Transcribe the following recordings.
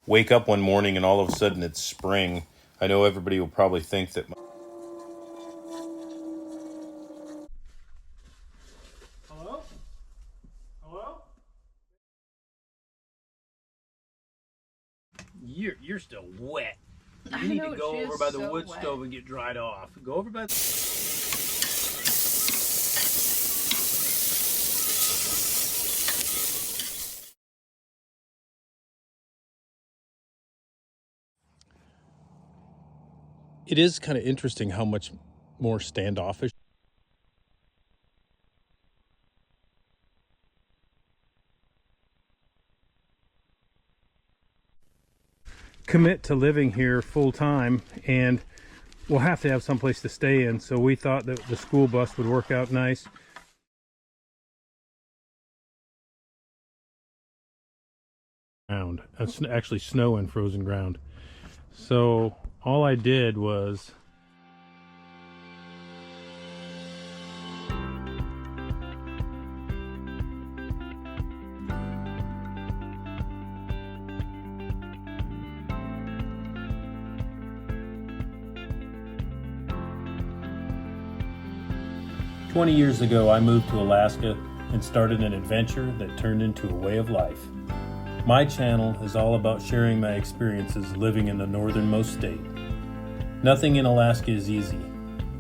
wake up one morning and all of a sudden it's spring. I know everybody will probably think that Hello? Hello? You're still wet. You need to go over by the wood stove and get dried off. Go over by it is kind of interesting how much more standoffish. commit to living here full time, and we'll have to have someplace to stay in, so we thought that the school bus would work out nice. It's actually snow and frozen ground. So all I did was "20 years ago, I moved to Alaska and started an adventure that turned into a way of life. My channel is all about sharing my experiences living in the northernmost state. Nothing in Alaska is easy.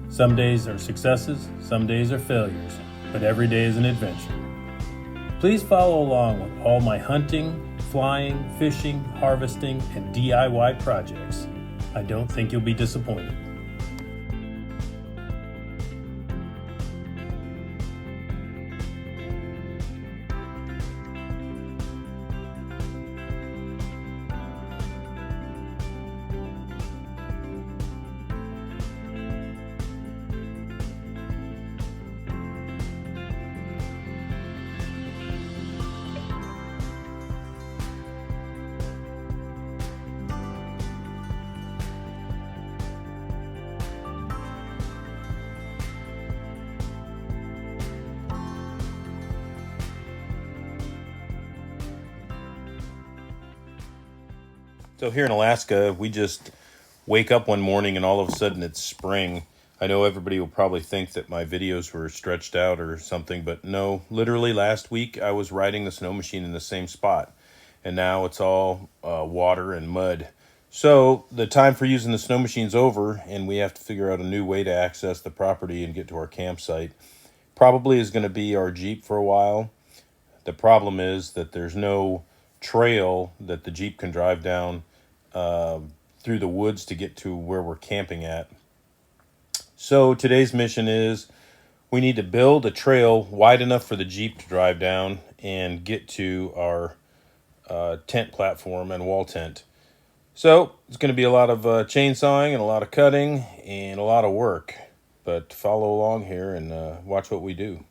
Some days are successes, some days are failures, but every day is an adventure. Please follow along with all my hunting, flying, fishing, harvesting, and DIY projects. I don't think you'll be disappointed." So here in Alaska, we just wake up one morning and all of a sudden it's spring. I know everybody will probably think that my videos were stretched out or something, but no, literally last week I was riding the snow machine in the same spot, and now it's all water and mud. So the time for using the snow machine's over, and we have to figure out a new way to access the property and get to our campsite. Probably is going to be our Jeep for a while. The problem is that there's no trail that the Jeep can drive down through the woods to get to where we're camping at. So today's mission is we need to build a trail wide enough for the Jeep to drive down and get to our tent platform and wall tent. So it's going to be a lot of chainsawing and a lot of cutting and a lot of work, but follow along here and watch what we do.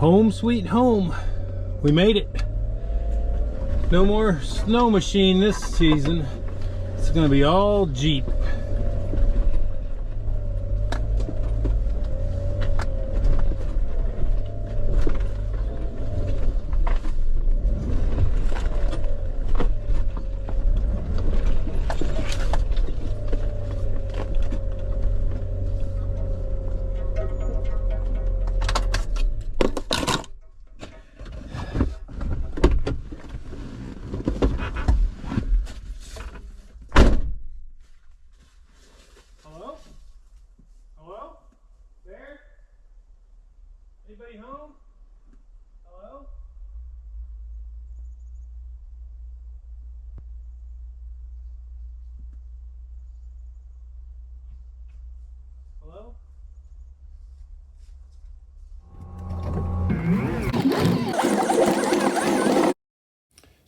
home sweet home. We made it. No more snow machine this season. It's gonna be all Jeep.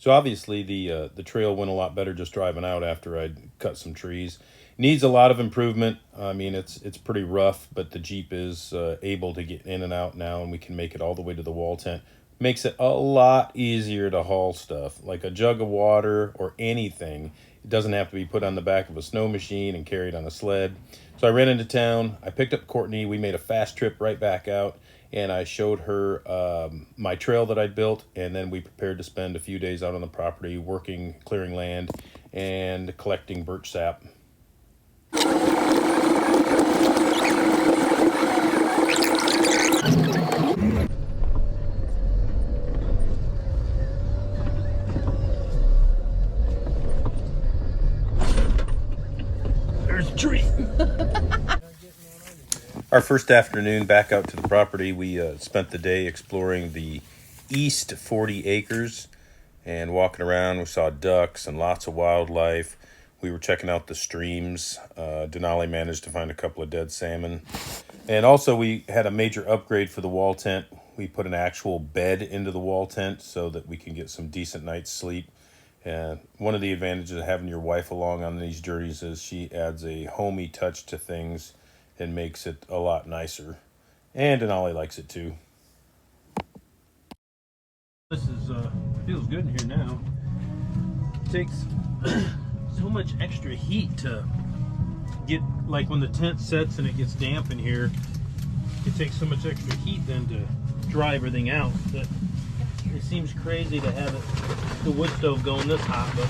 So obviously the trail went a lot better just driving out after I'd cut some trees. Needs a lot of improvement. I mean, it's pretty rough, but the Jeep is able to get in and out now, and we can make it all the way to the wall tent. Makes it a lot easier to haul stuff, like a jug of water or anything. It doesn't have to be put on the back of a snow machine and carried on a sled. So I ran into town. I picked up Courtney. We made a fast trip right back out, and I showed her my trail that I built, and then we prepared to spend a few days out on the property working, clearing land, and collecting birch sap. There's a tree. Our first afternoon back out to the property, we spent the day exploring the east 40 acres and walking around. We saw ducks and lots of wildlife. We were checking out the streams. Denali managed to find a couple of dead salmon. And also we had a major upgrade for the wall tent. We put an actual bed into the wall tent so that we can get some decent night's sleep. And one of the advantages of having your wife along on these journeys is she adds a homey touch to things and makes it a lot nicer. And Denali likes it too. This is feels good in here now. It takes so much extra heat to get, like when the tent sets and it gets damp in here, it takes so much extra heat then to dry everything out that it seems crazy to have the wood stove going this hot, but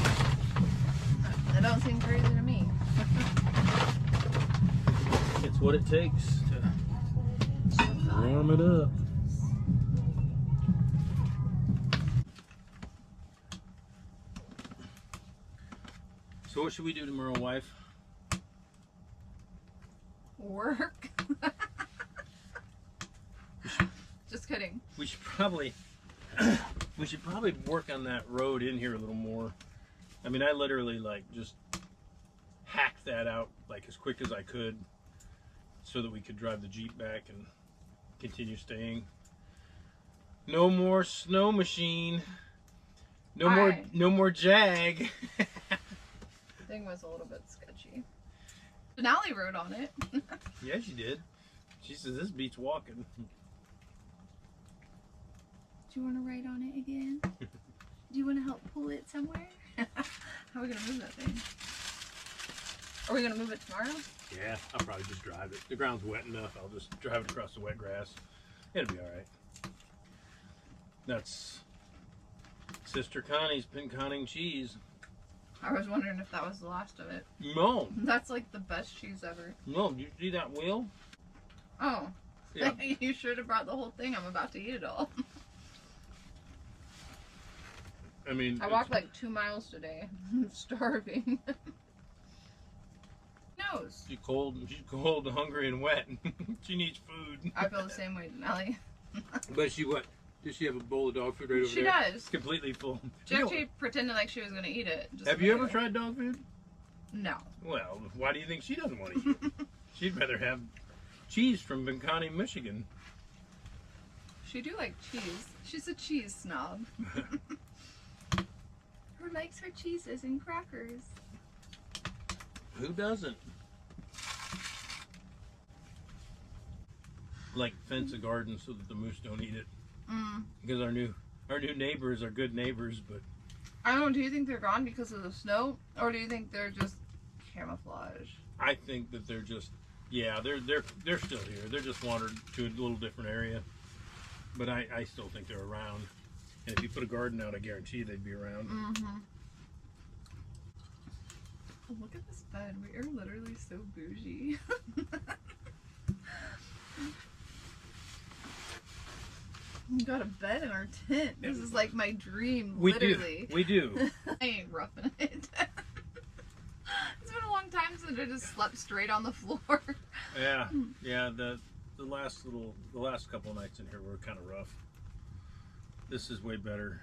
That don't seem crazy to me. it's what it takes to warm it up. So what should we do tomorrow, wife? Work? Just kidding. We should probably work on that road in here a little more. I mean, I literally like just hacked that out like as quick as I could so that we could drive the Jeep back and continue staying. No more snow machine. No more Jag. The thing was a little bit sketchy. Denali rode on it. Yeah, she did. She says this beats walking. Do you want to ride on it again? Do you want to help pull it somewhere? How are we going to move that thing? Are we going to move it tomorrow? Yeah, I'll probably just drive it. The ground's wet enough. I'll just drive it across the wet grass. It'll be all right. That's Sister Connie's been conning cheese. I was wondering if that was the last of it. No. That's like the best cheese ever. No, you see that wheel? Oh. Yeah. You should have brought the whole thing. I'm about to eat it all. I mean, I walked like 2 miles today. I'm starving. Nose. She's cold, hungry, and wet. She needs food. I feel the same way, Denali. But does she have a bowl of dog food right over She there? does. It's completely full. She actually pretended like she was going to eat it. Just Have you ever tried dog food? No. Well, why do you think she doesn't want to eat it? She'd rather have cheese from Bincani, Michigan. She do like cheese. She's a cheese snob. Who likes her cheeses and crackers? Who doesn't? Like fence a garden so that the moose don't eat it. Because our new neighbors are good neighbors, but I don't know, do you think they're gone because of the snow? Or do you think they're just camouflage? I think that they're just, yeah, they're still here. They're just wandered to a little different area. But I still think they're around. And if you put a garden out, I guarantee they'd be around. Mm-hmm. Oh, look at this bed. We are literally so bougie. We got a bed in our tent. This is like my dream, literally. We do. I ain't roughing it. It's been a long time since I just slept straight on the floor. Yeah. The last couple of nights in here were kind of rough. This is way better.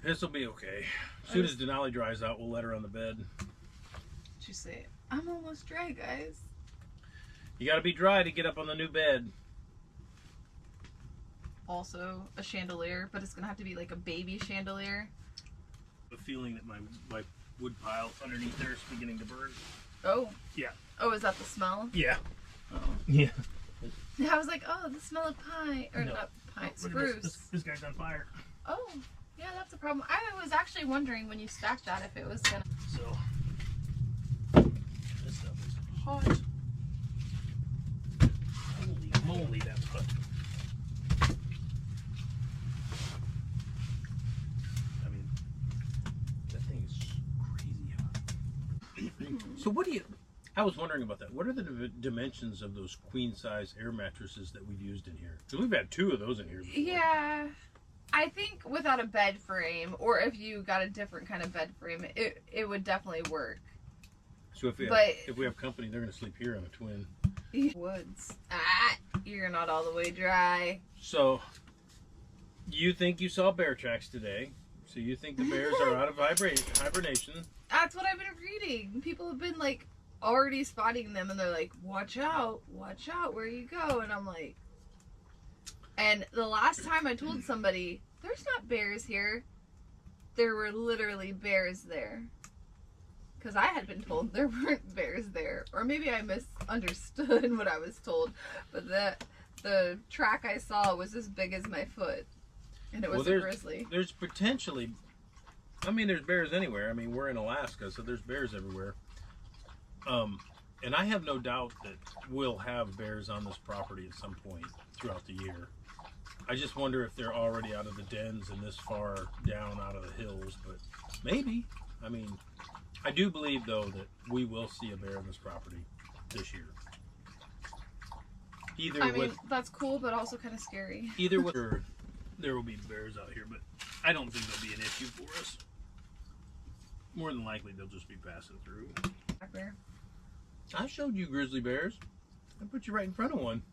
This will be okay. As soon as Denali dries out, we'll let her on the bed. What'd you say? I'm almost dry, guys. You got to be dry to get up on the new bed. also a chandelier, but it's gonna have to be like a baby chandelier. The feeling that my wood pile underneath there is beginning to burn. Oh. Yeah. Oh, is that the smell? Yeah. Oh. Yeah. I was like, oh, the smell of pine, or No. not pine, Look at spruce. this guy's on fire. Oh, yeah, that's a problem. I was actually wondering when you stacked that if it was gonna. So, this stuff is hot. Holy moly, that's hot. I mean, that thing is crazy hot. So what do you... I was wondering about that. What are the dimensions of those queen size air mattresses that we've used in here? Because we've had 2 of those in here before. Yeah, I think without a bed frame, or if you got a different kind of bed frame, it would definitely work. So if we have company, they're going to sleep here on a twin. Woods. You're not all the way dry. So, you think you saw bear tracks today. So you think the bears are out of hibernation. That's what I've been reading. People have been like already spotting them, and they're like, watch out where you go. And I'm like, and the last time I told somebody, there's not bears here, there were literally bears there. Because I had been told there weren't bears there. Or maybe I misunderstood what I was told. But the track I saw was as big as my foot. And it was a grizzly. There's potentially, I mean, there's bears anywhere. I mean, we're in Alaska, so there's bears everywhere. And I have no doubt that we'll have bears on this property at some point throughout the year. I just wonder if they're already out of the dens and this far down out of the hills, but maybe. I mean, I do believe, though, that we will see a bear on this property this year. That's cool, but also kind of scary. Either way, there will be bears out here, but I don't think they'll be an issue for us. More than likely, they'll just be passing through. Black bear. I showed you grizzly bears. I put you right in front of one.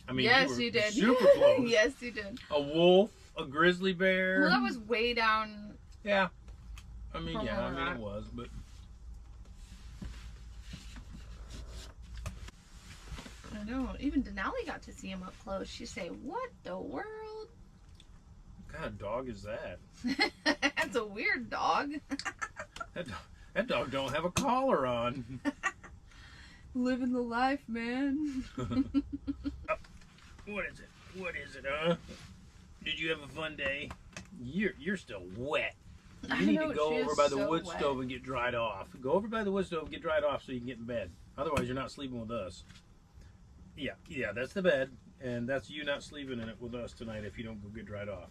I mean, yes, you did. Super close. Yes, you did. A wolf, a grizzly bear. Well, that was way down. Yeah. I mean, it was, but... I know. Even Denali got to see him up close. She say, "What the world? What kind of dog is that?" That's a weird dog. That dog don't have a collar on. Living the life, man. What is it? What is it, huh? Did you have a fun day? You're still wet. You need to go over by the wood stove and get dried off. Go over by the wood stove and get dried off so you can get in bed. Otherwise, you're not sleeping with us. Yeah, that's the bed, and that's you not sleeping in it with us tonight if you don't go get dried off.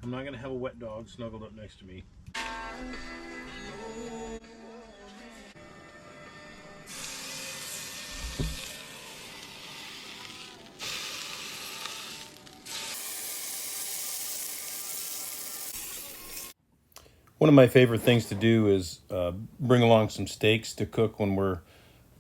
I'm not going to have a wet dog snuggled up next to me. One of my favorite things to do is bring along some steaks to cook when we're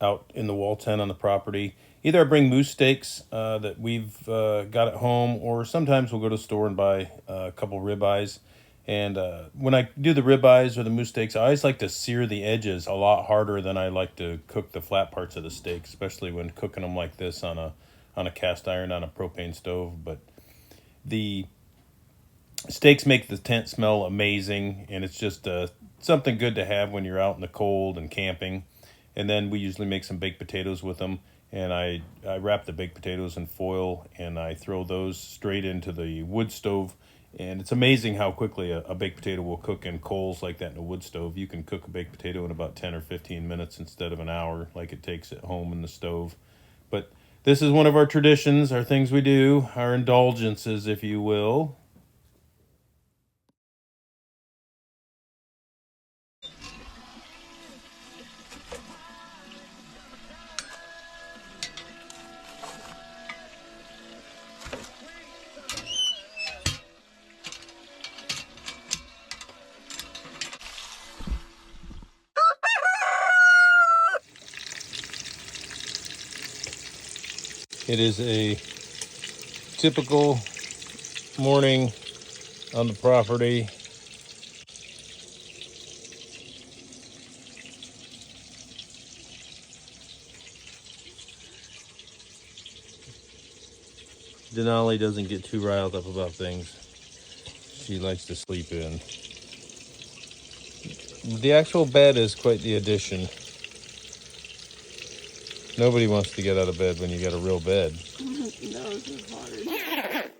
out in the wall tent on the property. Either I bring moose steaks that we've got at home, or sometimes we'll go to the store and buy a couple ribeyes. And when I do the ribeyes or the moose steaks, I always like to sear the edges a lot harder than I like to cook the flat parts of the steak, especially when cooking them like this on a cast iron on a propane stove. But the steaks make the tent smell amazing, and it's just something good to have when you're out in the cold and camping. And then we usually make some baked potatoes with them, and I wrap the baked potatoes in foil, and I throw those straight into the wood stove. And it's amazing how quickly a baked potato will cook in coals like that in a wood stove. You can cook a baked potato in about 10 or 15 minutes instead of an hour like it takes at home in the stove. But this is one of our traditions, our things we do, our indulgences, if you will. It is a typical morning on the property. Denali doesn't get too riled up about things. She likes to sleep in. The actual bed is quite the addition. Nobody wants to get out of bed when you got a real bed. No, it's just hard.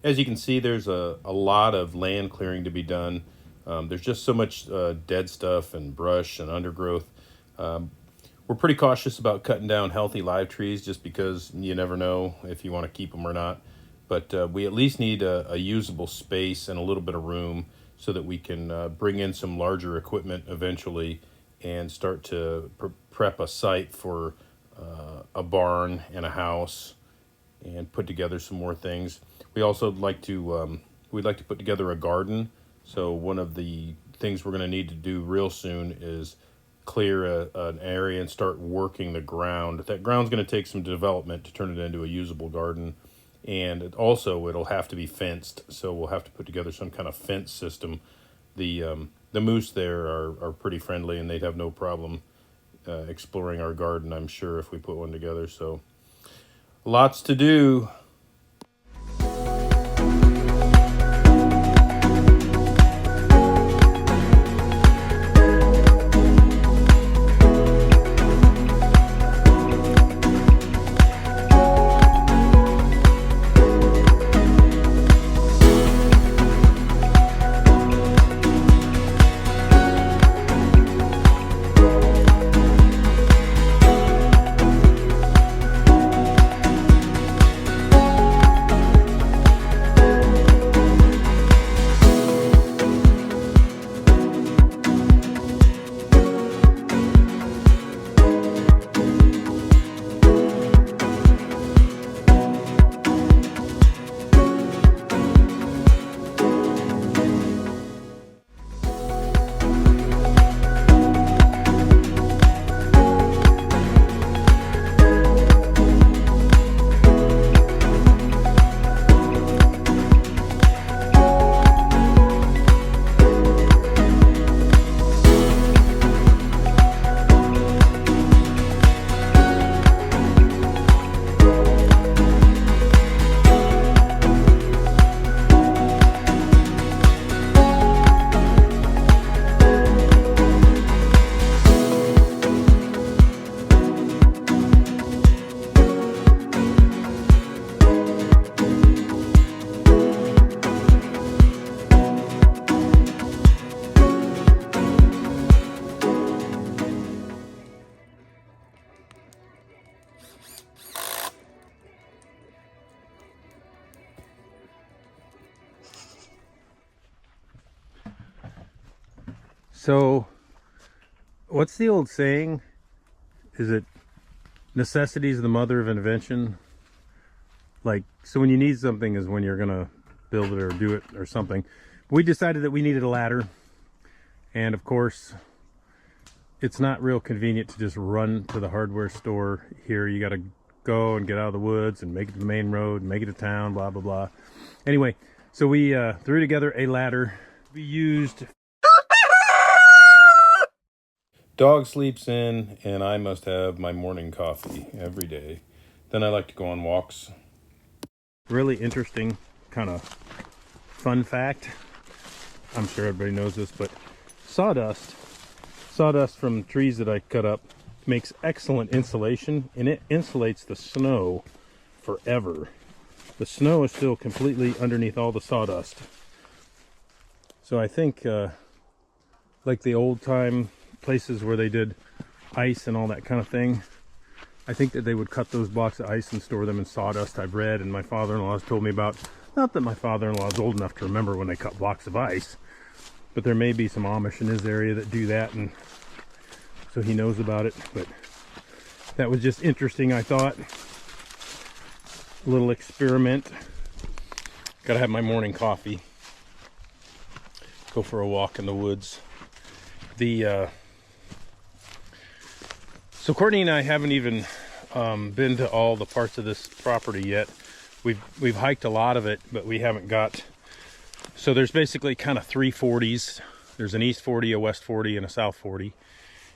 As you can see, there's a lot of land clearing to be done. There's just so much dead stuff and brush and undergrowth. We're pretty cautious about cutting down healthy live trees just because you never know if you want to keep them or not. But we at least need a usable space and a little bit of room so that we can bring in some larger equipment eventually and start to prep a site for a barn and a house and put together some more things. We also like to we'd like to put together a garden. So one of the things we're going to need to do real soon is clear an area and start working the ground. That ground's going to take some development to turn it into a usable garden, and it'll have to be fenced. So we'll have to put together some kind of fence system. The moose there are pretty friendly, and they'd have no problem exploring our garden, I'm sure, if we put one together. So lots to do. So, what's the old saying? Is it necessity is the mother of invention? Like, so when you need something is when you're gonna build it or do it or something. We decided that we needed a ladder, and of course it's not real convenient to just run to the hardware store here. You gotta go and get out of the woods and make it to the main road, make it to town, blah blah blah. Anyway, so we threw together a ladder. We used dog sleeps in, and I must have my morning coffee every day. Then I like to go on walks. Really interesting kind of fun fact. I'm sure everybody knows this, but sawdust from trees that I cut up makes excellent insulation, and it insulates the snow forever. The snow is still completely underneath all the sawdust. So I think like the old time places where they did ice and all that kind of thing, I think that they would cut those blocks of ice and store them in sawdust. I've read, and my father-in-law has told me about. Not that my father-in-law is old enough to remember when they cut blocks of ice, but there may be some Amish in his area that do that, and so he knows about it. But that was just interesting, I thought. A little experiment. Gotta have my morning coffee. Go for a walk in the woods. So Courtney and I haven't even been to all the parts of this property yet. We've hiked a lot of it, but we haven't got. So there's basically kind of 3 40s. There's an East 40, a West 40, and a South 40.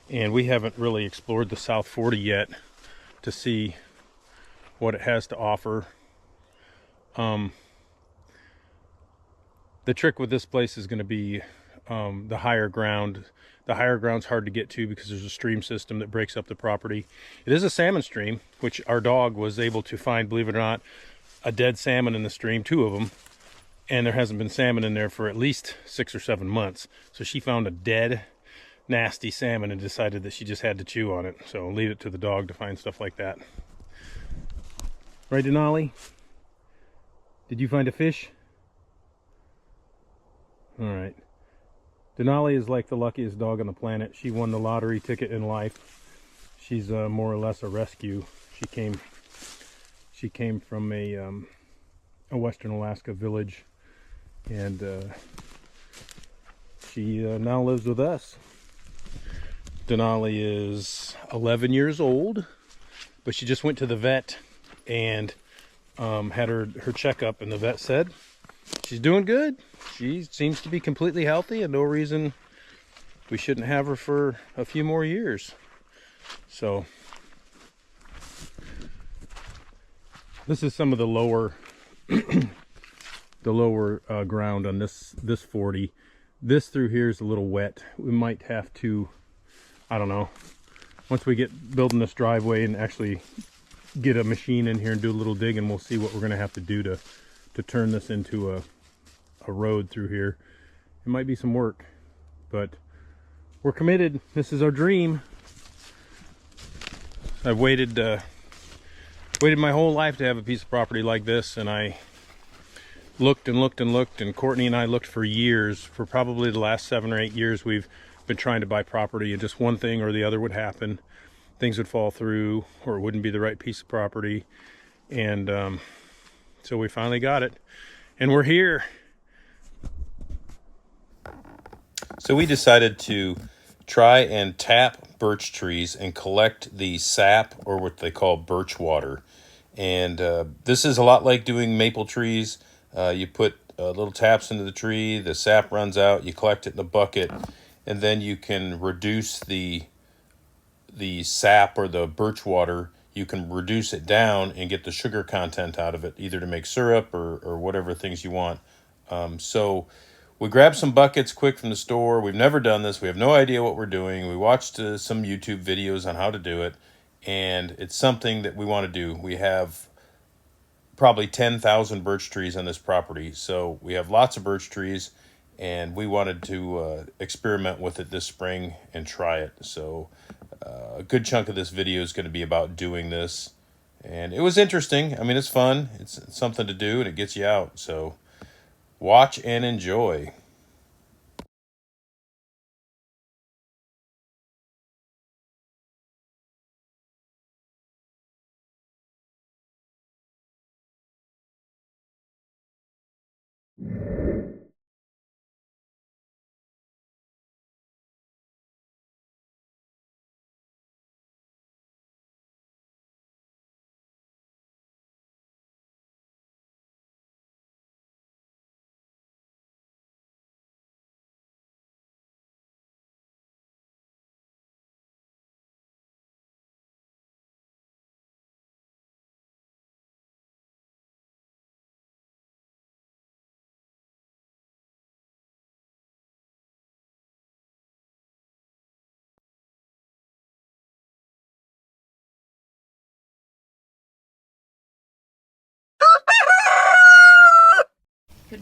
And we haven't really explored the South 40 yet to see what it has to offer. The trick with this place is going to be the higher ground. The higher ground's hard to get to because there's a stream system that breaks up the property. It is a salmon stream, which our dog was able to find, believe it or not, a dead salmon in the stream, 2 of them. And there hasn't been salmon in there for at least 6 or 7 months. So she found a dead, nasty salmon and decided that she just had to chew on it. So leave it to the dog to find stuff like that. Right, Denali? Did you find a fish? All right. Denali is like the luckiest dog on the planet. She won the lottery ticket in life. She's more or less a rescue. She came from a Western Alaska village, and she now lives with us. Denali is 11 years old, but she just went to the vet and had her checkup, and the vet said she's doing good. She seems to be completely healthy, and no reason we shouldn't have her for a few more years. So this is some of the lower ground on this 40. This through here is a little wet. We might have to, I don't know, once we get building this driveway and actually get a machine in here and do a little digging, we'll see what we're going to have to do to turn this into a road through here. It might be some work, but we're committed. This is our dream. I've waited my whole life to have a piece of property like this, and I looked and looked and looked, and Courtney and I looked for years. For probably the last 7 or 8 years, we've been trying to buy property, and just one thing or the other would happen. Things would fall through, or it wouldn't be the right piece of property, and so we finally got it, and we're here. So we decided to try and tap birch trees and collect the sap, or what they call birch water. And this is a lot like doing maple trees. You put little taps into the tree, the sap runs out, you collect it in a bucket, and then you can reduce the sap or the birch water. You can reduce it down and get the sugar content out of it, either to make syrup or whatever things you want. So we grabbed some buckets quick from the store. We've never done this. We have no idea what we're doing. We watched some YouTube videos on how to do it, and it's something that we want to do. We have probably 10,000 birch trees on this property, so we have lots of birch trees, and we wanted to experiment with it this spring and try it. So a good chunk of this video is going to be about doing this, and it was interesting. I mean, it's fun. It's something to do, and it gets you out. So watch and enjoy.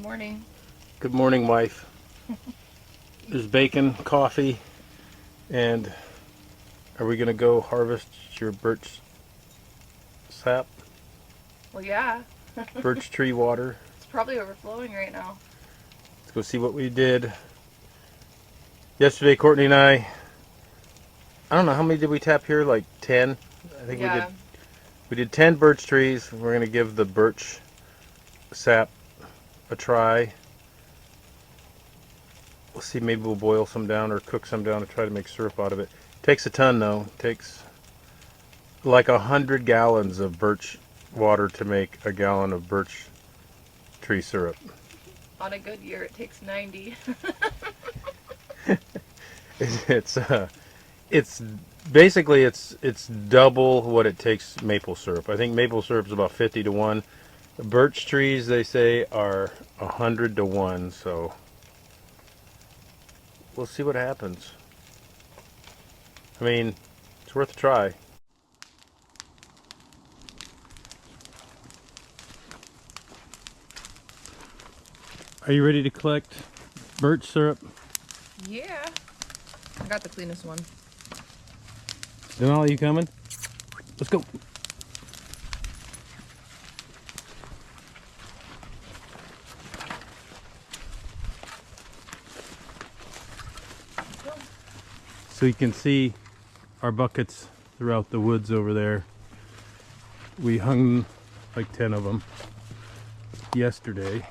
morning. Good morning, wife. There's bacon, coffee, and are we gonna go harvest your birch sap? Well, yeah. Birch tree water. It's probably overflowing right now. Let's go see what we did. Yesterday, Courtney and I don't know, how many did we tap here? Like 10? I think Yeah. we did 10 birch trees. We're gonna give the birch sap a try. We'll see, maybe we'll boil some down or cook some down to try to make syrup out of it. Takes a ton though. It takes like 100 gallons of birch water to make a gallon of birch tree syrup. On a good year, it takes 90. It's basically it's double what it takes maple syrup. I think maple syrup is about 50 to 1. The birch trees, they say, are 100 to 1, so we'll see what happens. I mean, it's worth a try. Are you ready to collect birch syrup? Yeah. I got the cleanest one. Denali, you coming? Let's go. So you can see our buckets throughout the woods over there. We hung like 10 of them yesterday.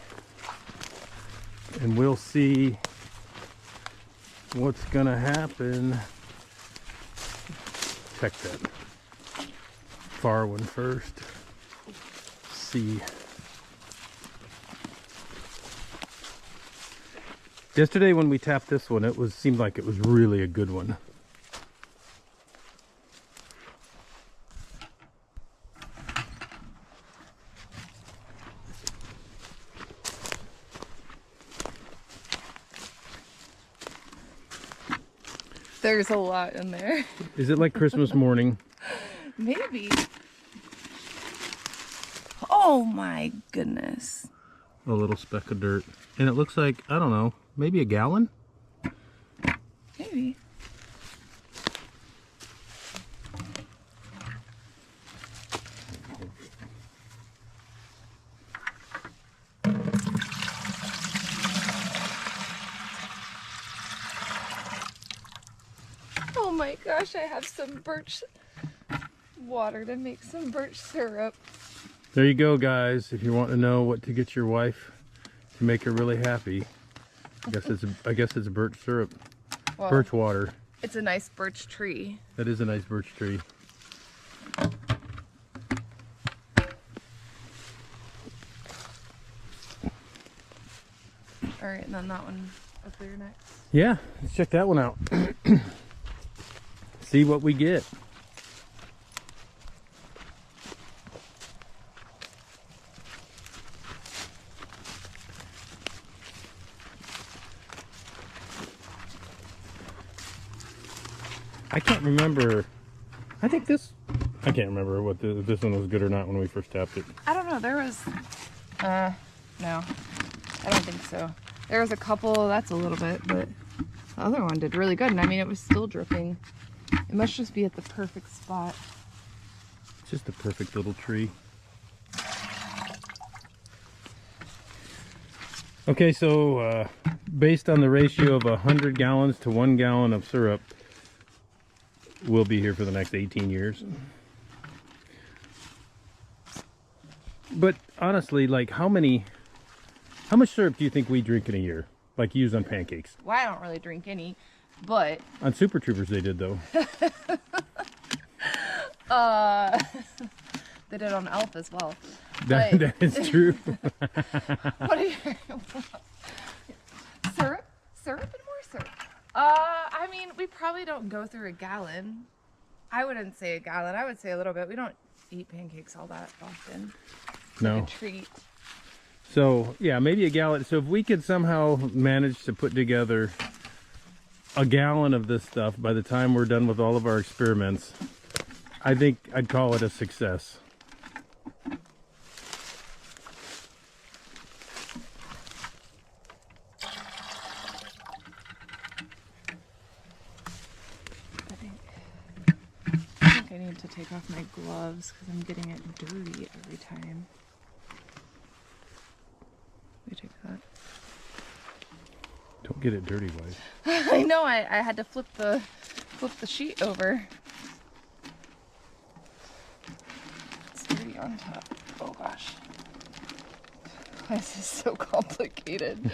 And we'll see what's gonna happen. Check that far one first. See. Yesterday when we tapped this one, seemed like it was really a good one. There's a lot in there. Is it like Christmas morning? Maybe. Oh my goodness. A little speck of dirt. And it looks like, I don't know, maybe a gallon? Maybe. Oh my gosh, I have some birch water to make some birch syrup. There you go, guys. If you want to know what to get your wife to make her really happy, I guess it's birch syrup. Well, Birch water. it's a nice birch tree. That is a nice birch tree. All right, and then that one up there next. Yeah, let's check that one out. See what we get. I can't remember. I can't remember if this one was good or not when we first tapped it. I don't know, there was, no, I don't think so. There was a couple, that's a little bit, but the other one did really good. And I mean, it was still dripping. It must just be at the perfect spot. It's just a perfect little tree. Okay, so based on the ratio of 100 gallons to 1 gallon of syrup, we'll be here for the next 18 years. But honestly, like how much syrup do you think we drink in a year? Like use on pancakes? Well, I don't really drink any, but On Super Troopers they did though. they did on Elf as well. That is true. What are you, syrup? Syrup and more syrup. I mean, we probably don't go through a gallon. I wouldn't say a gallon. I would say a little bit. We don't eat pancakes all that often. It's No. like a treat. So yeah, maybe a gallon. So if we could somehow manage to put together a gallon of this stuff by the time we're done with all of our experiments, I think I'd call it a success. wanted to take off my gloves because I'm getting it dirty every time. We take that. Don't get it dirty, wife. I know. I had to flip the sheet over. It's dirty on top. Oh gosh. This is so complicated.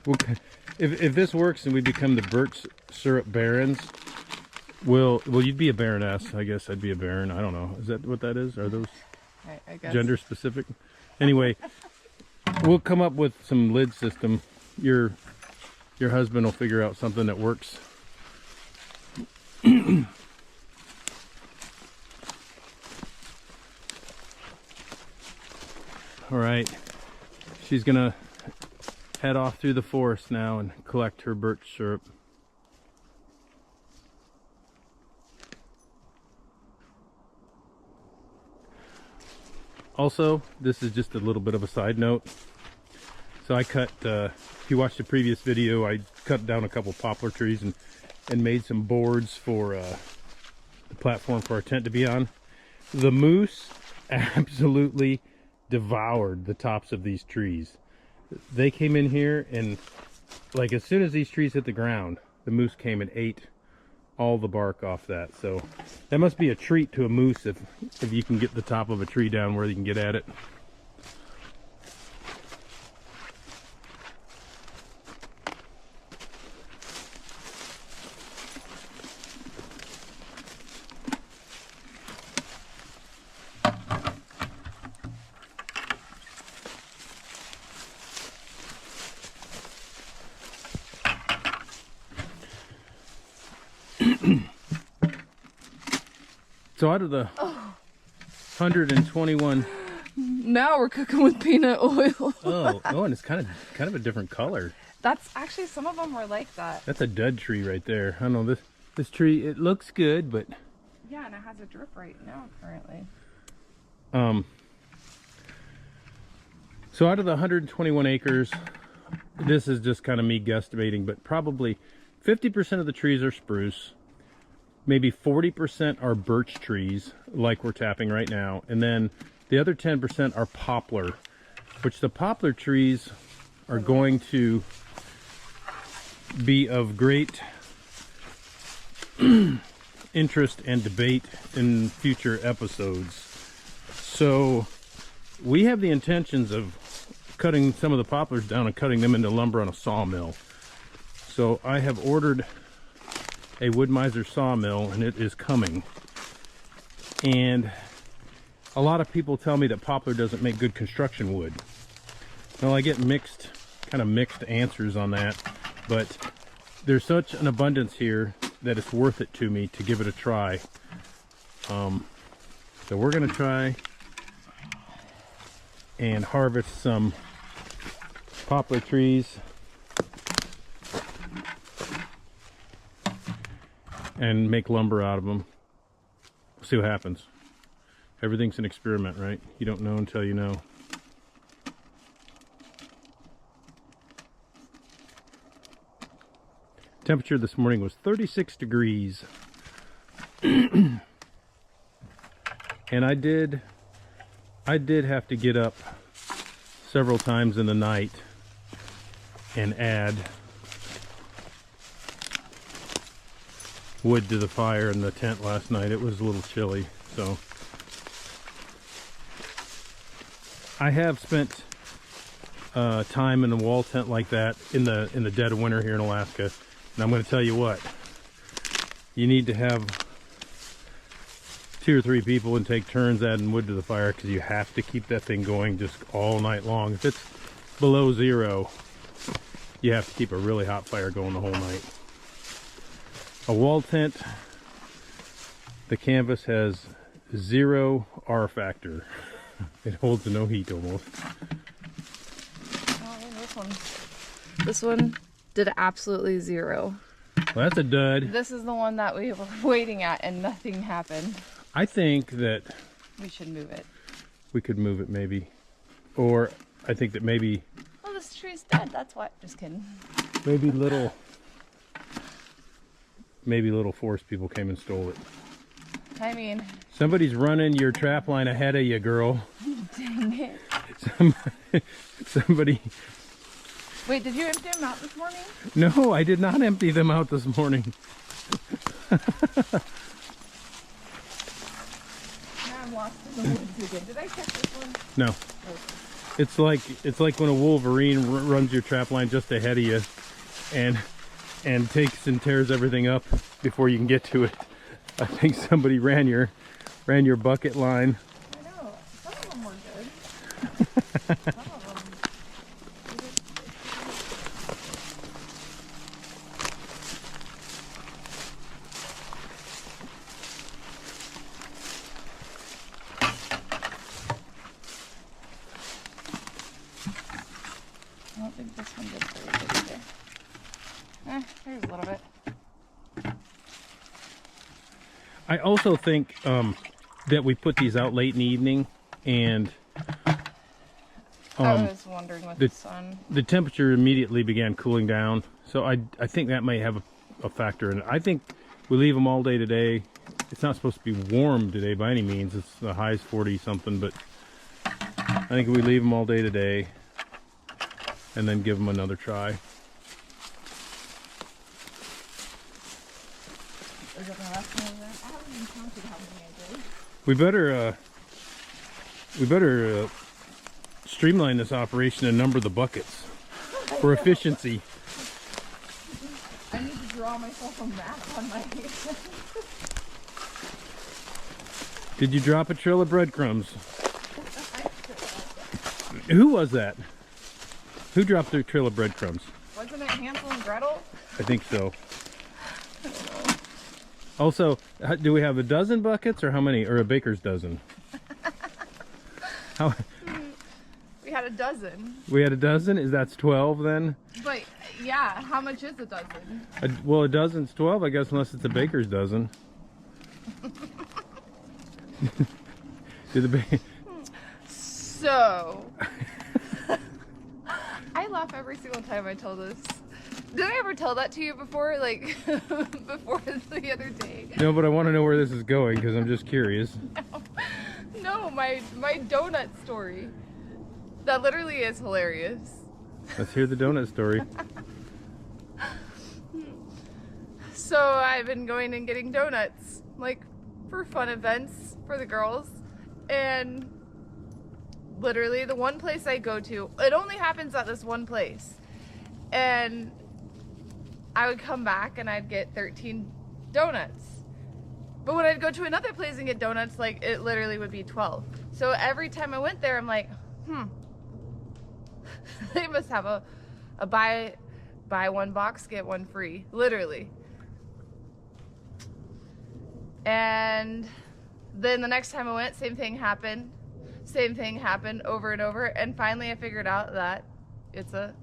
Okay. If this works and we become the Birch syrup barons, well, you'd be a baroness. I guess I'd be a baron. I don't know. Is that what that is? Are those I guess. gender specific? Anyway, we'll come up with some lid system. Your husband will figure out something that works. All right. She's gonna head off through the forest now and collect her birch syrup. Also, this is just a little bit of a side note. So I cut, if you watched the previous video, I cut down a couple poplar trees and made some boards for the platform for our tent to be on. The moose absolutely devoured the tops of these trees. They came in here and like as soon as these trees hit the ground, the moose came and ate all the bark off that. So that must be a treat to a moose if you can get the top of a tree down where you can get at it. So out of the 121, Now we're cooking with peanut oil. and it's kind of a different color. That's actually, some of them were like that. That's a dud tree right there. I don't know, this tree, it looks good, but Yeah, and it has a drip right now currently. So out of the 121 acres, this is just kind of me guesstimating, but probably 50% of the trees are spruce. Maybe 40% are birch trees, like we're tapping right now. And then the other 10% are poplar, which the poplar trees are going to be of great interest and debate in future episodes. So we have the intentions of cutting some of the poplars down and cutting them into lumber on a sawmill. So I have ordered a Wood Miser sawmill and it is coming. And a lot of people tell me that poplar doesn't make good construction wood. Well, I get kind of mixed answers on that, but there's such an abundance here that it's worth it to me to give it a try. So we're gonna try and harvest some poplar trees and make lumber out of them. See what happens. Everything's an experiment, right? You don't know until you know. Temperature this morning was 36 degrees. And I did have to get up several times in the night and add wood to the fire in the tent last night. It was a little chilly, so I have spent time in a wall tent like that in the dead of winter here in Alaska, and I'm going to tell you what, you need to have 2 or 3 people and take turns adding wood to the fire, because you have to keep that thing going just all night long. If it's below 0, you have to keep a really hot fire going the whole night. A wall tent, the canvas has 0 R factor. It holds no heat almost. Oh, this one did absolutely 0. Well, that's a dud. This is the one that we were waiting at and nothing happened. I think that We should move it. we could move it maybe. Or I think that maybe Oh, this tree's dead, that's why. Just kidding. maybe little forest people came and stole it. I mean, Somebody's running your trap line ahead of you, girl. dang it. Somebody. Wait, did you empty them out this morning? No, I did not empty them out this morning. Now I'm lost in the woods again. Did I catch this one? No. It's like when a wolverine runs your trap line just ahead of you, and takes and tears everything up before you can get to it. I think somebody ran your bucket line. I know. Some of them were good. Some of them. I don't think this one did very good either. There's a little bit. I also think that we put these out late in the evening, and I was wondering with the sun. the temperature immediately began cooling down. So I think that may have a factor in it. I think we leave them all day today. It's not supposed to be warm today by any means. It's the high's 40 something, but I think we leave them all day today and then give them another try. Is it the last one over there? I haven't even counted how many I did. We better streamline this operation and number the buckets for efficiency. I need to draw myself a map on my Did you drop a trail of breadcrumbs? Who was that? Who dropped their trail of breadcrumbs? Wasn't it Hansel and Gretel? I think so. Also, do we have a dozen buckets or how many? Or a baker's dozen? How? We had a dozen. We had a dozen? That's 12 then? But yeah, how much is a dozen? Well, a dozen's 12, I guess, unless it's a baker's dozen. So, I laugh every single time I tell this. Did I ever tell that to you before? Like, before the other day? No, but I want to know where this is going because I'm just curious. No, my donut story. That literally is hilarious. Let's hear the donut story. So I've been going and getting donuts, like, for fun events for the girls. And literally the one place I go to, it only happens at this one place. And I would come back and I'd get 13 donuts. But when I'd go to another place and get donuts, like, it literally would be 12. So every time I went there, I'm like, they must have a buy one box, get one free, literally. And then the next time I went, same thing happened over and over. And finally I figured out that it's a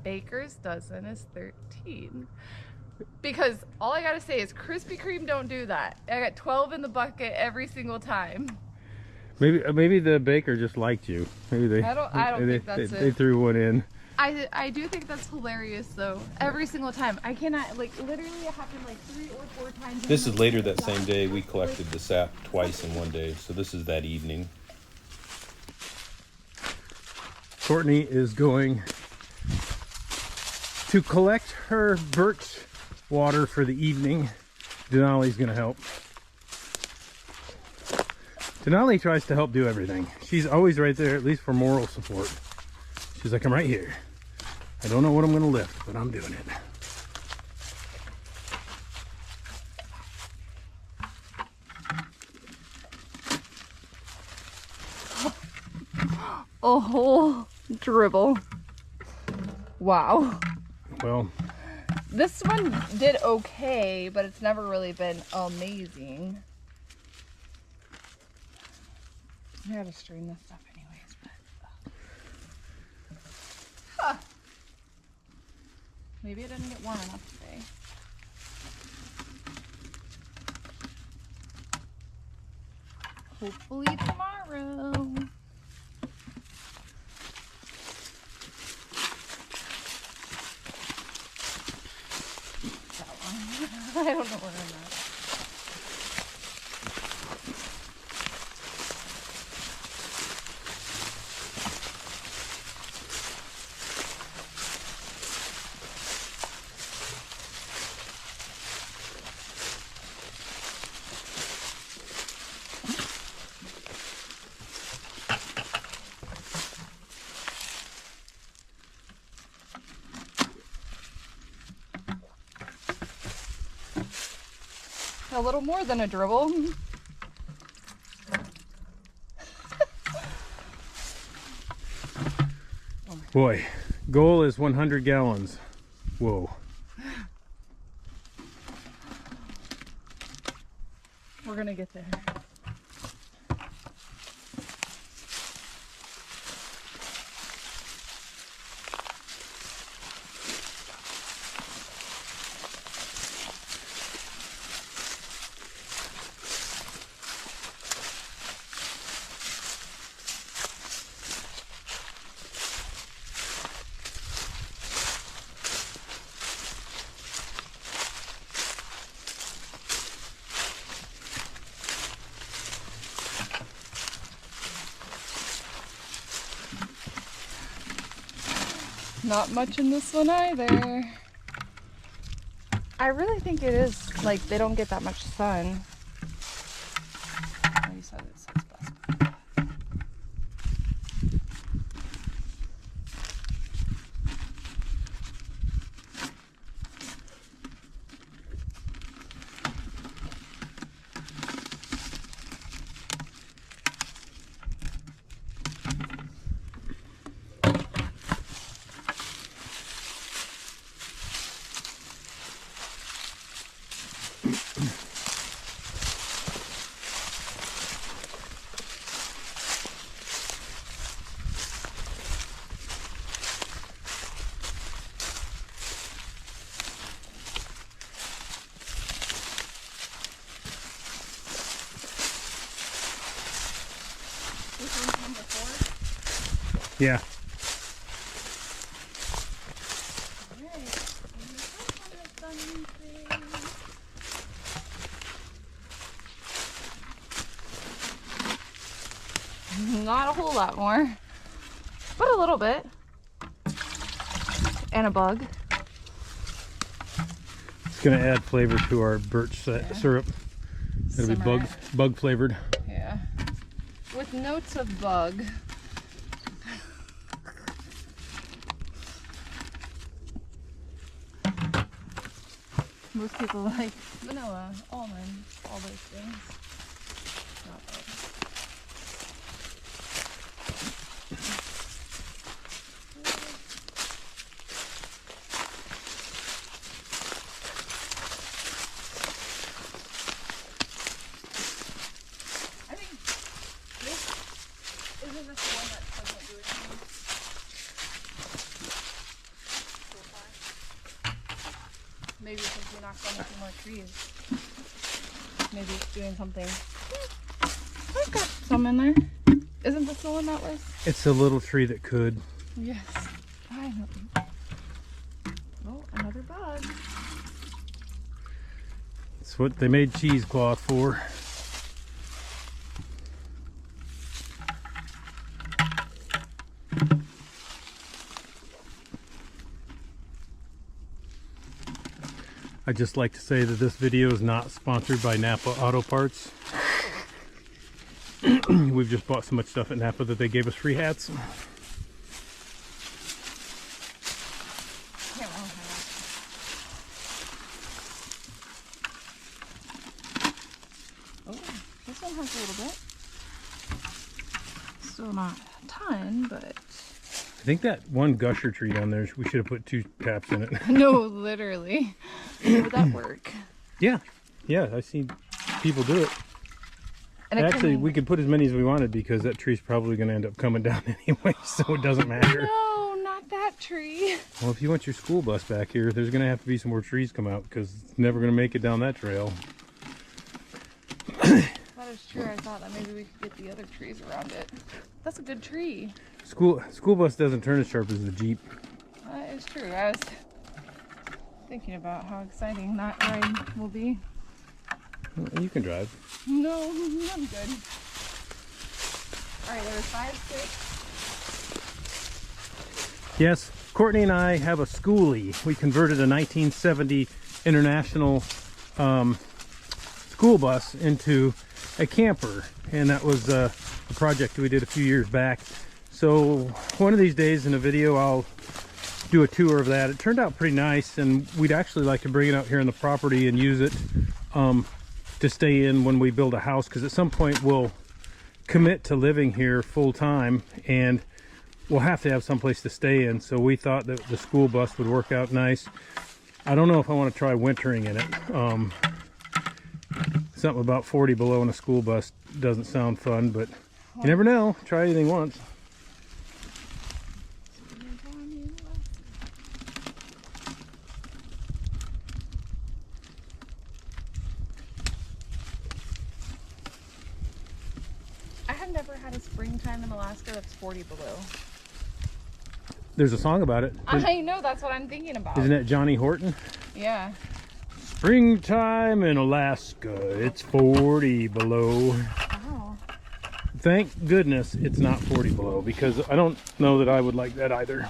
baker's dozen is 13. Because all I gotta say is Krispy Kreme don't do that. I got 12 in the bucket every single time. Maybe the baker just liked you. Maybe I don't think that's they it. threw one in. I do think that's hilarious though. Every single time. I cannot, like, literally it happened like 3 or 4 times. This is later that same day. We collected the sap twice in one day, so this is that evening. Courtney is going to collect her birch water for the evening. Denali's going to help. Denali tries to help do everything. She's always right there, at least for moral support. She's like, I'm right here. I don't know what I'm going to lift, but I'm doing it. A whole dribble. Wow. Well, this one did okay, but it's never really been amazing. I gotta strain this stuff anyways, but maybe it didn't get warm enough today. Hopefully tomorrow. That one. I don't know where I'm at. a little more than a dribble. Boy, goal is 100 gallons. Whoa. We're gonna get there. Not much in this one either. I really think it is like they don't get that much sun. Oh, you said it says best. This one's number 4. Yeah. Not a whole lot more, but a little bit. And a bug. It's gonna add flavor to our birch syrup. It'll be Simmer bug flavored. Yeah. With notes of bug. Most people like vanilla, almond, all those things. Not bug. I think this isn't this one that doesn't do anything so far. Maybe since we knocked down a few more trees, maybe it's doing something. I've got some in there. Isn't this the one that was? It's a little tree that could. Yes, finally. Oh, another bug. It's what they made cheesecloth for. I'd just like to say that this video is not sponsored by Napa Auto Parts. We've just bought so much stuff at Napa that they gave us free hats. Can't wrong hat. Oh, this one has a little bit. Still not a ton, but I think that one gusher tree down there, we should have put 2 taps in it. no, literally. Would that work? Yeah, I've seen people do it. And it Actually, can- we could put as many as we wanted because that tree's probably going to end up coming down anyway, so it doesn't matter. No, not that tree. Well, if you want your school bus back here, there's going to have to be some more trees come out because it's never going to make it down that trail. That is true. I thought that maybe we could get the other trees around it. That's a good tree. School bus doesn't turn as sharp as the Jeep. That is true. I was thinking about how exciting that ride will be. Well, you can drive. No, I'm good. Alright, there was 5, 6. Yes, Courtney and I have a schoolie. We converted a 1970 International school bus into a camper, and that was a project we did a few years back. So one of these days in a video I'll do a tour of that. It turned out pretty nice, and we'd actually like to bring it out here on the property and use it to stay in when we build a house, because at some point we'll commit to living here full time and we'll have to have some place to stay in. So we thought that the school bus would work out nice. I don't know if I want to try wintering in it. Something about 40 below in a school bus doesn't sound fun, but you never know. Try anything once. I have never had a springtime in Alaska that's 40 below. There's a song about it. I know, that's what I'm thinking about. Isn't that Johnny Horton? Yeah. Springtime in Alaska, it's 40 below. Oh. Thank goodness it's not 40 below, because I don't know that I would like that either.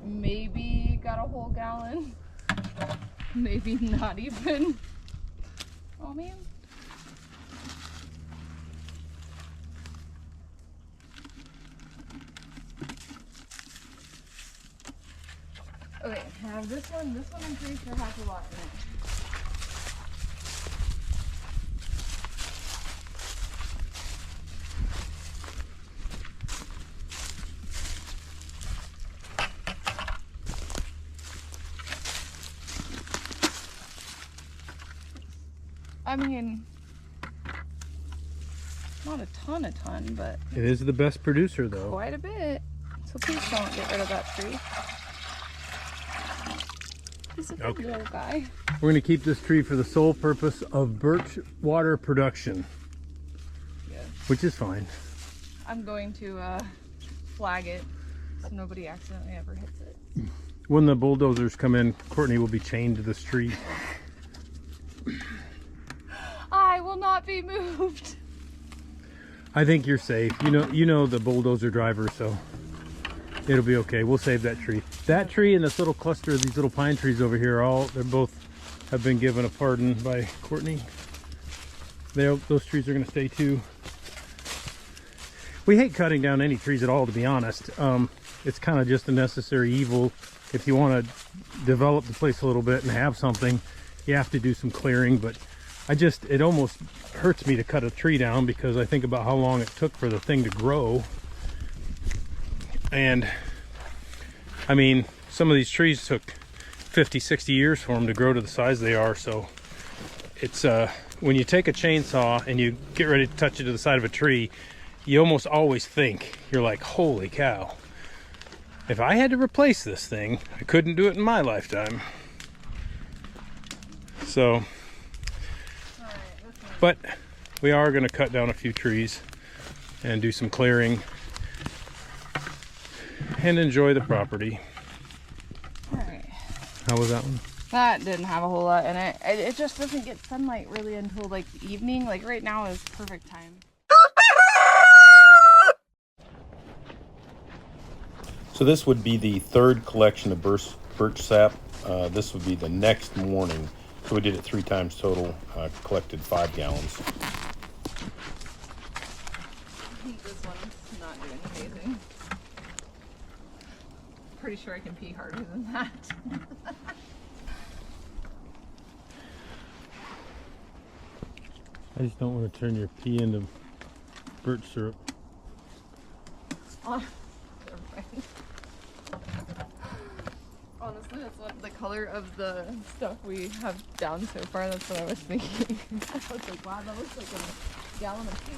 Maybe got a whole gallon. Maybe not even. Oh man. Okay, have this one. This one I'm pretty sure has a lot in it. I mean, not a ton, but It is the best producer, though. quite a bit. So please don't get rid of that tree. He's a good Okay. little guy. We're going to keep this tree for the sole purpose of birch water production, Yes. which is fine. I'm going to flag it so nobody accidentally ever hits it. When the bulldozers come in, Courtney will be chained to this tree. I will not be moved. I think you're safe. You know the bulldozer driver, so it'll be okay. We'll save that tree. That tree and this little cluster of these little pine trees over here, they're both have been given a pardon by Courtney. Those trees are going to stay too. We hate cutting down any trees at all, to be honest. It's kind of just a necessary evil. If you want to develop the place a little bit and have something, you have to do some clearing. But it almost hurts me to cut a tree down, because I think about how long it took for the thing to grow. And I mean, some of these trees took 50, 60 years for them to grow to the size they are. So it's when you take a chainsaw and you get ready to touch it to the side of a tree, you almost always think, you're like, holy cow, if I had to replace this thing, I couldn't do it in my lifetime. So, but we are going to cut down a few trees and do some clearing and enjoy the property. Alright. How was that one? That didn't have a whole lot in it. It just doesn't get sunlight really until like evening. Like right now is perfect time. So this would be the third collection of birch sap. This would be the next morning. So we did it 3 times total, collected 5 gallons. I think this one's not doing amazing. Pretty sure I can pee harder than that. I just don't want to turn your pee into birch syrup. Oh, never mind. Honestly, that's what the color of the stuff we have down so far. That's what I was thinking. I was like, wow, that looks like a gallon of pee.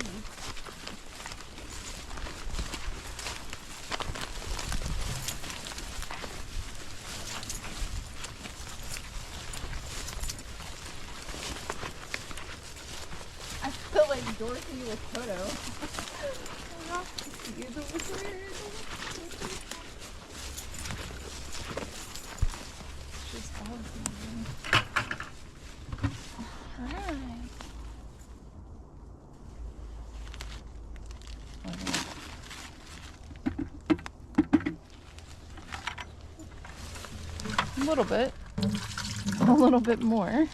I feel like Dorothy with Toto. You're the wizard. Just all of them. Alright. A little bit more.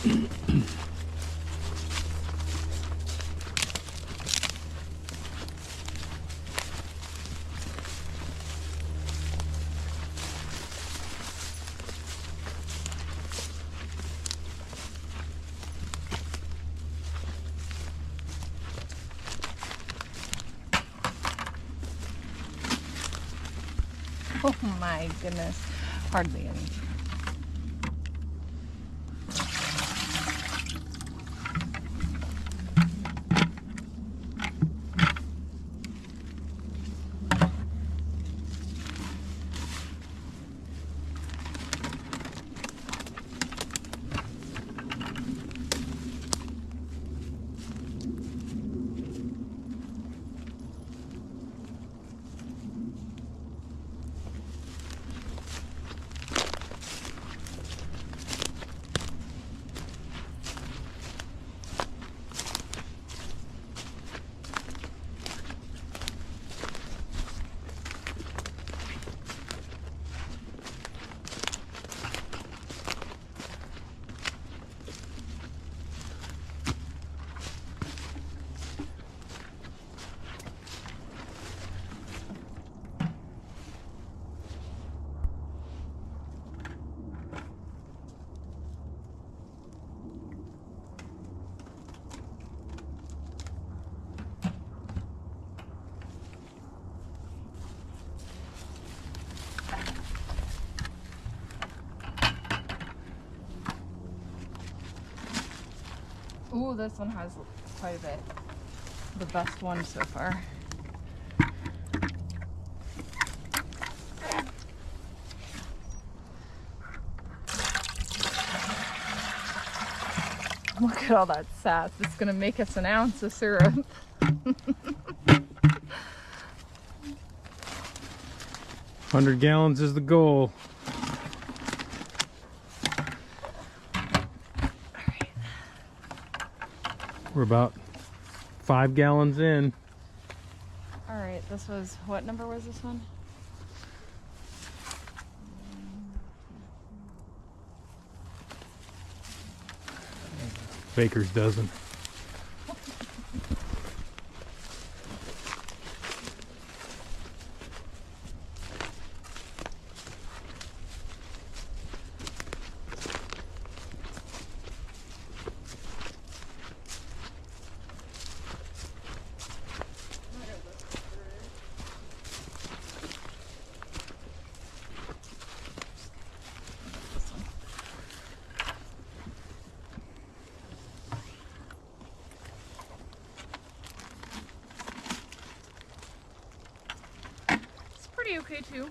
Oh my goodness. Hardly any. Ooh, this one has quite a bit. The best one so far. Look at all that sass. It's gonna make us an ounce of syrup. 100 gallons is the goal. We're about 5 gallons in. All right, this was, what number was this one? Baker's dozen. Okay too.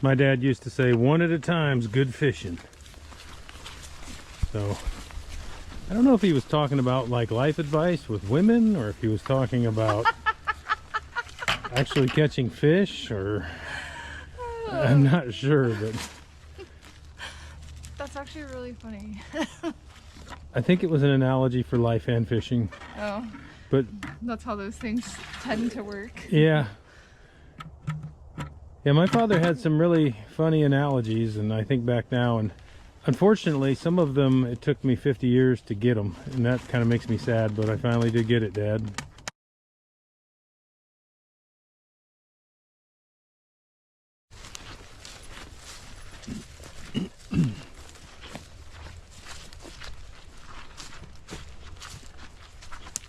My dad used to say, one at a time's good fishing. So, I don't know if he was talking about like life advice with women, or if he was talking about actually catching fish, or I'm not sure, but that's actually really funny. I think it was an analogy for life and fishing. Oh, but that's how those things tend to work. Yeah. Yeah, my father had some really funny analogies, and I think back now, and unfortunately, some of them, it took me 50 years to get them, and that kind of makes me sad, but I finally did get it, Dad.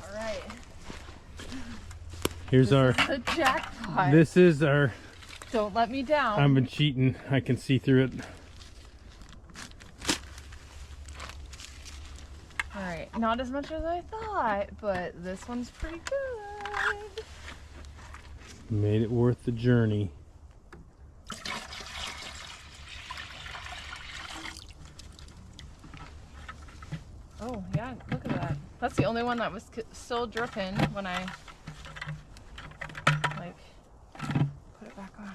All right. Here's our... The jackpot. This is our... Don't let me down. I've been cheating. I can see through it. All right, not as much as I thought, but this one's pretty good. Made it worth the journey. Oh yeah, look at that. That's the only one that was still dripping when I like put it back on.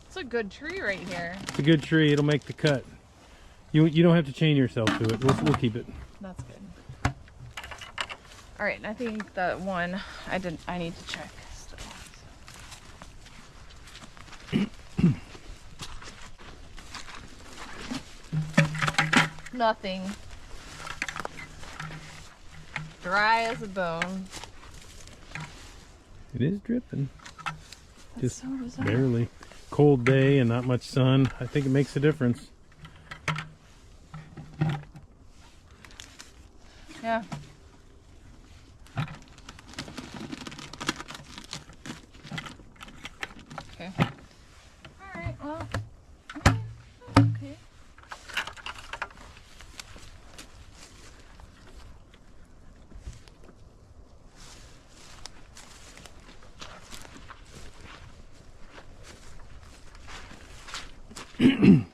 It's a good tree right here. It's a good tree. It'll make the cut. You don't have to chain yourself to it. We'll keep it. That's good. All right, and I think that one I need to check still. Nothing. Dry as a bone. It is dripping. That's Just so bizarre. barely. Cold day and not much sun. I think it makes a difference. Yeah. Okay. All right. Well. Okay.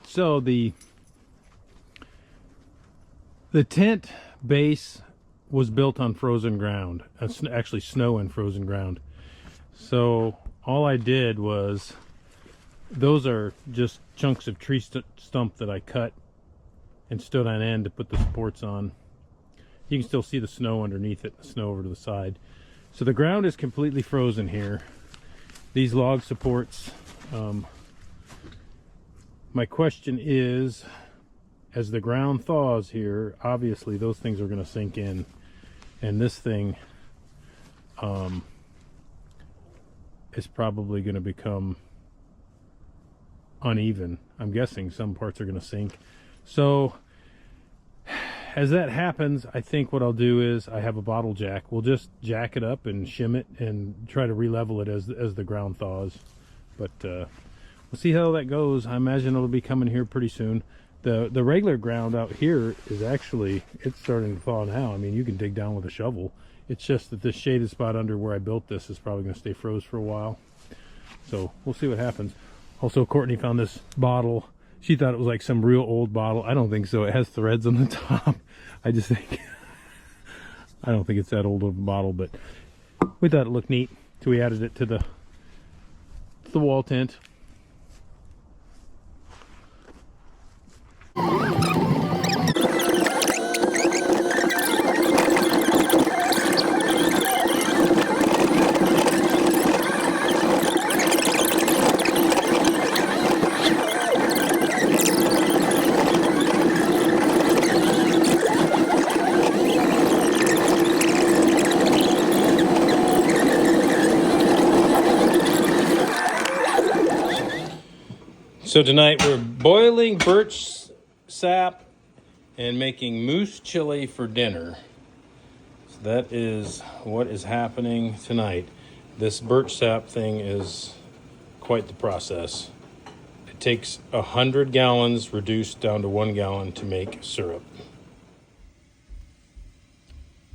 So the tent base was built on frozen ground. Actually snow and frozen ground. So all I did was, those are just chunks of tree stump that I cut and stood on end to put the supports on. You can still see the snow underneath it, the snow over to the side. So the ground is completely frozen here. These log supports, my question is, as the ground thaws here, obviously those things are going to sink in, and this thing is probably going to become uneven. I'm guessing some parts are going to sink. So as that happens, I think what I'll do is, I have a bottle jack. We'll just jack it up and shim it and try to re-level it as the ground thaws. But we'll see how that goes. I imagine it'll be coming here pretty soon. The regular ground out here is actually, it's starting to thaw now. I mean, you can dig down with a shovel. It's just that this shaded spot under where I built this is probably going to stay froze for a while. So we'll see what happens. Also, Courtney found this bottle. She thought it was like some real old bottle. I don't think so. It has threads on the top. I just think, I don't think it's that old of a bottle, but we thought it looked neat. So we added it to the wall tent. So tonight we're boiling birch sap and making moose chili for dinner. So that is what is happening tonight. This birch sap thing is quite the process. It takes 100 gallons reduced down to 1 gallon to make syrup.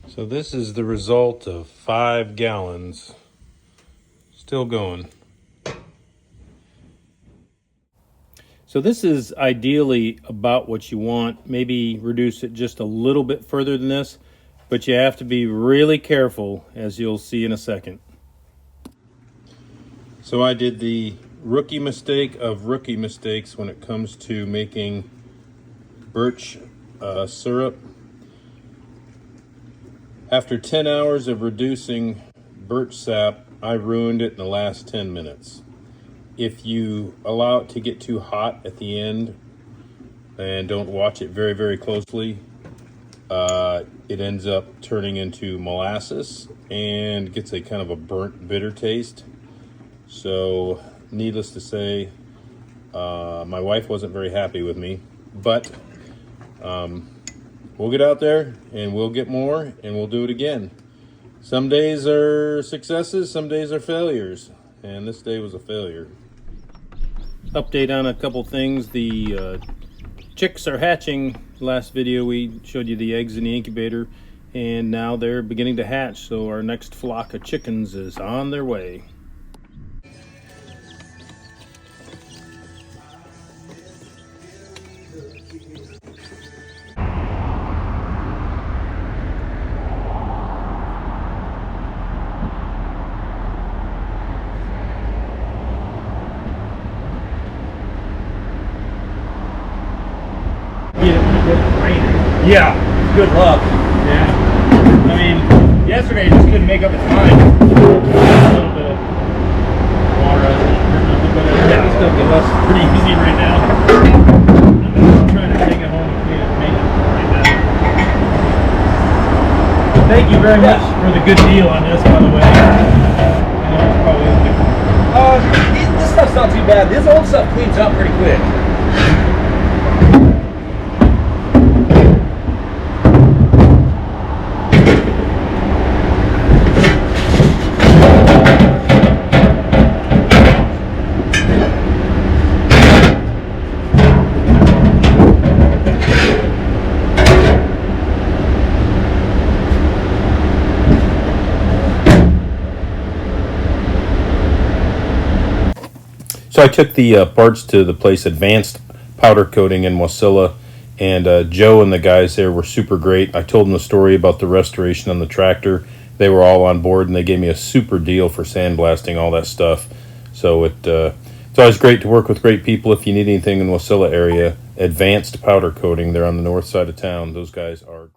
So this is the result of 5 gallons. Still going. So this is ideally about what you want. Maybe reduce it just a little bit further than this, but you have to be really careful, as you'll see in a second. So I did the rookie mistake of rookie mistakes when it comes to making birch syrup. After 10 hours of reducing birch sap, I ruined it in the last 10 minutes. If you allow it to get too hot at the end and don't watch it very, very closely, it ends up turning into molasses and gets a kind of a burnt, bitter taste. So needless to say, my wife wasn't very happy with me, but we'll get out there and we'll get more and we'll do it again. Some days are successes, some days are failures, and this day was a failure. Update on a couple things. The chicks are hatching. Last video we showed you the eggs in the incubator, and now they're beginning to hatch, so our next flock of chickens is on their way. Yeah. Good luck. Yeah. I mean, Yesterday, it just couldn't make up its mind. a little bit of water, but yeah, it's going to us pretty easy right now. I'm trying to take it home and clean it, paint it right now. Thank you very much for the good deal on this, by the way. I know it's probably This stuff's not too bad. This old stuff cleans up pretty quick. So I took the parts to the place Advanced Powder Coating in Wasilla, and Joe and the guys there were super great. I told them the story about the restoration on the tractor. They were all on board, and they gave me a super deal for sandblasting all that stuff. So it's always great to work with great people. If you need anything in the Wasilla area, Advanced Powder Coating, they're on the north side of town. Those guys are